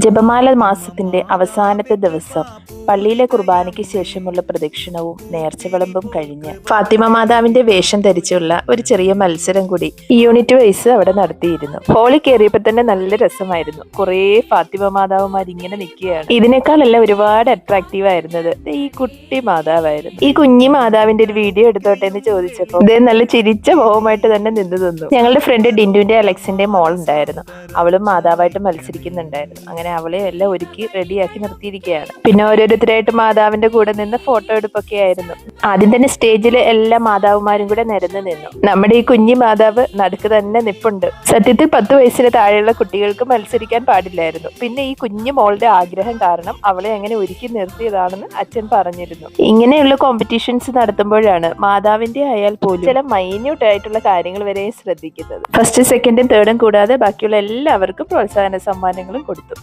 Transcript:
ജപമാല മാസത്തിന്റെ അവസാനത്തെ ദിവസം പള്ളിയിലെ കുർബാനയ്ക്ക് ശേഷമുള്ള പ്രദക്ഷിണവും നേർച്ച വിളമ്പും കഴിഞ്ഞ് ഫാത്തിമ മാതാവിന്റെ വേഷം ധരിച്ചുള്ള ഒരു ചെറിയ മത്സരം കൂടി ഈ യൂണിറ്റ് വൈസ് അവിടെ നടത്തിയിരുന്നു. ഹോളി കയറിയപ്പോൾ തന്നെ നല്ല രസമായിരുന്നു. കുറേ ഫാത്തിമ മാതാവുമാർ ഇങ്ങനെ നിൽക്കുകയാണ്. ഇതിനേക്കാളെല്ലാം ഒരുപാട് അട്രാക്റ്റീവ് ആയിരുന്നത് ഈ കുട്ടി മാതാവായിരുന്നു. ഈ കുഞ്ഞി മാതാവിന്റെ ഒരു വീഡിയോ എടുത്തോട്ടെ എന്ന് ചോദിച്ചപ്പോൾ ഇതേ നല്ല ചിരിച്ച മുഖമായിട്ട് തന്നെ നിന്ന് തന്നു. ഞങ്ങളുടെ ഫ്രണ്ട് ഡിൻഡുവിന്റെ അലക്സിന്റെ മോൾ ഉണ്ടായിരുന്നു. അവളും മാതാവായിട്ട് മത്സരിക്കുന്നുണ്ടായിരുന്നു. അങ്ങനെ അവളെ എല്ലാം ഒരുക്കി റെഡിയാക്കി നിർത്തിയിരിക്കുകയാണ്. പിന്നെ ഓരോരുത്തരായിട്ട് മാതാവിന്റെ കൂടെ നിന്ന് ഫോട്ടോ എടുപ്പൊക്കെ ആയിരുന്നു. ആദ്യം തന്നെ സ്റ്റേജിൽ എല്ലാ മാതാവുമാരും കൂടെ നിരന്ന് നിന്നു. നമ്മുടെ ഈ കുഞ്ഞി മാതാവ് നടുക്ക് തന്നെ നിപ്പുണ്ട്. സത്യത്തിൽ 10 വയസ്സിന് താഴെയുള്ള കുട്ടികൾക്ക് മത്സരിക്കാൻ പാടില്ലായിരുന്നു. പിന്നെ ഈ കുഞ്ഞു മോളുടെ ആഗ്രഹം കാരണം അവളെ അങ്ങനെ ഒരുക്കി നിർത്തിയതാണെന്ന് അച്ഛൻ പറഞ്ഞിരുന്നു. ഇങ്ങനെയുള്ള കോമ്പറ്റീഷൻസ് നടത്തുമ്പോഴാണ് മാതാവിന്റെ ആയാൽ പോലും ചില മൈന്യൂട്ട് ആയിട്ടുള്ള കാര്യങ്ങൾ വരെ ശ്രദ്ധിക്കുന്നത്. ഫസ്റ്റ്, സെക്കൻഡും തേർഡും കൂടാതെ ബാക്കിയുള്ള എല്ലാവർക്കും പ്രോത്സാഹന സമ്മാനങ്ങളും കൊടുത്തു.